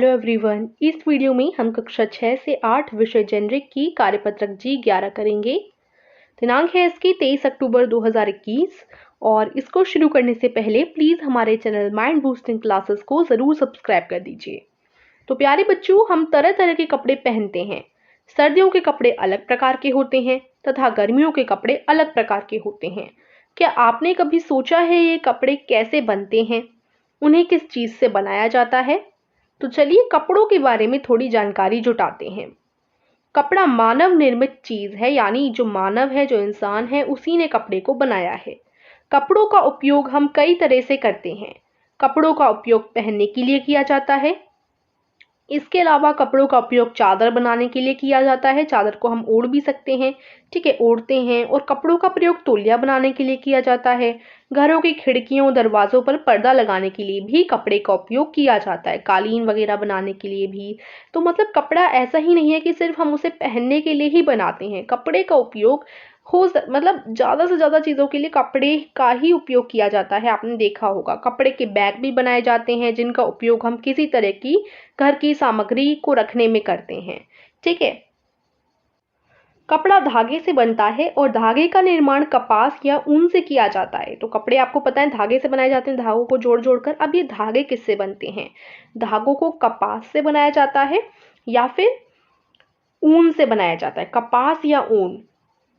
Hello everyone, इस video में हम कक्षा 6 से 8 विषय जेनरिक की कार्यपत्रक G11 करेंगे। दिनांक है इसकी 23 अक्टूबर 2021 और इसको शुरू करने से पहले प्लीज़ हमारे चैनल माइंड बूस्टिंग क्लासेस को ज़रूर सब्सक्राइब कर दीजिए। तो प्यारे बच्चों, हम तरह तरह के कपड़े पहनते हैं। सर्दियों के कपड़े अलग प्रकार के होते हैं तथा गर्मियों के कपड़े अलग प्रकार के होते हैं। क्या आपने कभी सोचा है ये कपड़े कैसे बनते हैं, उन्हें किस चीज़ से बनाया जाता है? तो चलिए कपड़ों के बारे में थोड़ी जानकारी जुटाते हैं। कपड़ा मानव निर्मित चीज है, यानी जो मानव है, जो इंसान है, उसी ने कपड़े को बनाया है। कपड़ों का उपयोग हम कई तरह से करते हैं। कपड़ों का उपयोग पहनने के लिए किया जाता है। इसके अलावा कपड़ों का उपयोग चादर बनाने के लिए किया जाता है। चादर को हम ओढ़ भी सकते हैं, ठीक है, ओढ़ते हैं। और कपड़ों का प्रयोग तौलिया बनाने के लिए किया जाता है। घरों की खिड़कियों दरवाजों पर पर्दा लगाने के लिए भी कपड़े का उपयोग किया जाता है, कालीन वगैरह बनाने के लिए भी। तो मतलब कपड़ा ऐसा ही नहीं है कि सिर्फ हम उसे पहनने के लिए ही बनाते हैं। कपड़े का उपयोग मतलब ज़्यादा से ज़्यादा चीज़ों के लिए कपड़े का ही उपयोग किया जाता है। आपने देखा होगा कपड़े के बैग भी बनाए जाते हैं, जिनका उपयोग हम किसी तरह की घर की सामग्री को रखने में करते हैं, ठीक है। कपड़ा धागे से बनता है और धागे का निर्माण कपास या ऊन से किया जाता है। तो कपड़े आपको पता है धागे से बनाए जाते हैं, धागों को जोड़ जोड़ कर। अब ये धागे किससे बनते हैं? धागों को कपास से बनाया जाता है या फिर ऊन से बनाया जाता है, कपास या ऊन।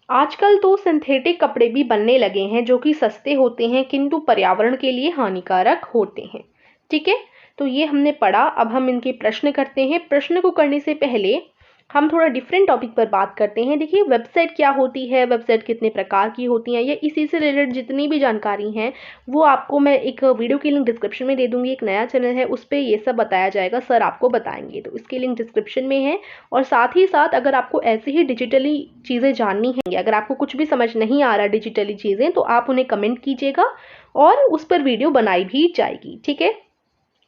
आजकल तो सिंथेटिक कपड़े भी बनने लगे हैं जो कि सस्ते होते हैं किंतु पर्यावरण के लिए हानिकारक होते हैं, ठीक है। तो ये हमने पढ़ा। अब हम इनके प्रश्न करते हैं। प्रश्न को करने से पहले हम थोड़ा डिफरेंट टॉपिक पर बात करते हैं। देखिए, वेबसाइट क्या होती है, वेबसाइट कितने प्रकार की होती हैं, या इसी से रिलेटेड जितनी भी जानकारी हैं वो आपको मैं एक वीडियो की लिंक डिस्क्रिप्शन में दे दूंगी। एक नया चैनल है, उस पर ये सब बताया जाएगा, सर आपको बताएंगे, तो इसकी लिंक डिस्क्रिप्शन में है। और साथ ही साथ अगर आपको ऐसे ही डिजिटली चीज़ें जाननी है, अगर आपको कुछ भी समझ नहीं आ रहा डिजिटली चीज़ें, तो आप उन्हें कमेंट कीजिएगा और उस पर वीडियो बनाई भी जाएगी, ठीक है।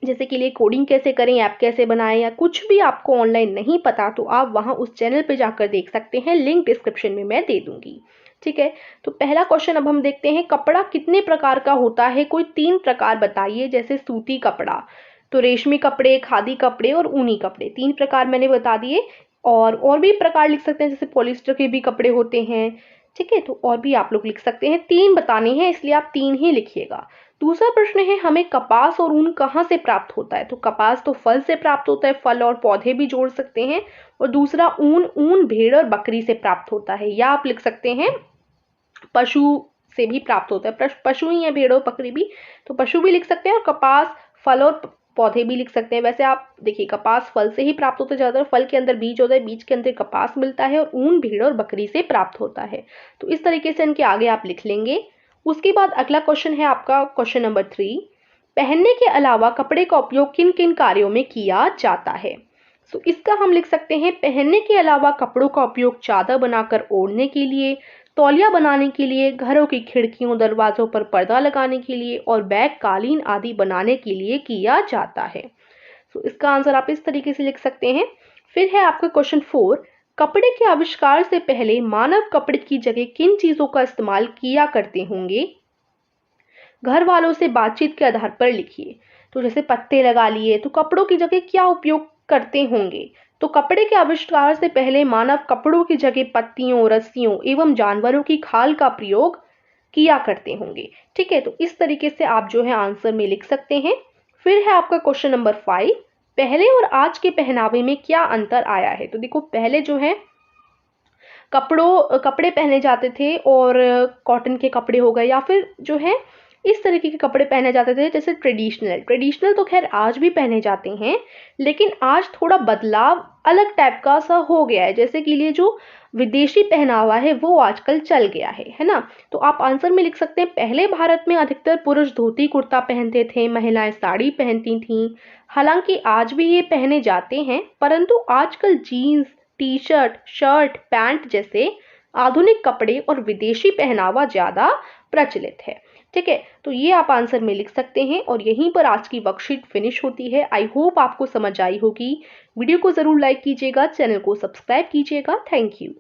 जैसे कि लिए कोडिंग कैसे करें, ऐप कैसे बनाएं, या कुछ भी आपको ऑनलाइन नहीं पता तो आप वहां उस चैनल पे जाकर देख सकते हैं। लिंक डिस्क्रिप्शन में मैं दे दूंगी, ठीक है। तो पहला क्वेश्चन अब हम देखते हैं, कपड़ा कितने प्रकार का होता है? कोई 3 प्रकार बताइए। जैसे सूती कपड़ा, तो रेशमी कपड़े, खादी कपड़े और ऊनी कपड़े, 3 प्रकार मैंने बता दिए। और भी प्रकार लिख सकते हैं, जैसे पॉलिस्टर के भी कपड़े होते हैं, ठीक है। तो और भी आप लोग लिख सकते हैं। 3 बताने हैं, इसलिए आप 3 ही लिखिएगा। दूसरा प्रश्न है, हमें कपास और ऊन कहाँ से प्राप्त होता है? तो कपास तो फल से प्राप्त होता है, फल और पौधे भी जोड़ सकते हैं। और दूसरा ऊन भेड़ और बकरी से प्राप्त होता है, या आप लिख सकते हैं पशु से भी प्राप्त होता है। पशु ही है भेड़ और बकरी भी, तो पशु भी लिख सकते हैं। और कपास फल और पौधे भी लिख सकते हैं। वैसे आप देखिए, कपास फल से ही प्राप्त होता है ज़्यादातर, फल के अंदर बीज होता है, बीज के अंदर कपास मिलता है, और ऊन भेड़ और बकरी से प्राप्त होता है। तो इस तरीके से इनके आगे आप लिख लेंगे। उसके बाद अगला क्वेश्चन है आपका क्वेश्चन नंबर 3, पहनने के अलावा कपड़े का उपयोग किन किन कार्यों में किया जाता है? तो इसका हम लिख सकते हैं, पहनने के अलावा कपड़ों का उपयोग चादर बनाकर ओढ़ने के लिए, तौलिया बनाने के लिए, घरों की खिड़कियों दरवाजों पर पर्दा लगाने के लिए, और बैग कालीन आदि बनाने के लिए किया जाता है। तो इसका आंसर आप इस तरीके से लिख सकते हैं। फिर है आपका क्वेश्चन 4, कपड़े के आविष्कार से पहले मानव कपड़े की जगह किन चीजों का इस्तेमाल किया करते होंगे? घर वालों से बातचीत के आधार पर लिखिए। तो जैसे पत्ते लगा लिए, तो कपड़ों की जगह क्या उपयोग करते होंगे? तो कपड़े के आविष्कार से पहले मानव कपड़ों की जगह पत्तियों, रस्सियों एवं जानवरों की खाल का प्रयोग किया करते होंगे, ठीक है। तो इस तरीके से आप जो है आंसर में लिख सकते हैं। फिर है आपका क्वेश्चन नंबर 5, पहले और आज के पहनावे में क्या अंतर आया है? तो देखो, पहले जो है कपड़े पहने जाते थे, और कॉटन के कपड़े हो गए, या फिर जो है इस तरीके के कपड़े पहने जाते थे, जैसे ट्रेडिशनल तो खैर आज भी पहने जाते हैं, लेकिन आज थोड़ा बदलाव अलग टाइप का सा हो गया है। जैसे कि लिए जो विदेशी पहनावा है वो आजकल चल गया है ना। तो आप आंसर में लिख सकते हैं, पहले भारत में अधिकतर पुरुष धोती कुर्ता पहनते थे, महिलाएं साड़ी पहनती थीं। हालांकि आज भी ये पहने जाते हैं, परंतु आजकल jeans, T shirt, shirt, pant जैसे आधुनिक कपड़े और विदेशी पहनावा ज्यादा प्रचलित है, ठीक है। तो ये आप आंसर में लिख सकते हैं। और यहीं पर आज की वर्कशीट फिनिश होती है। आई होप आपको समझ आई होगी। वीडियो को जरूर लाइक कीजिएगा, चैनल को सब्सक्राइब कीजिएगा। Thank you.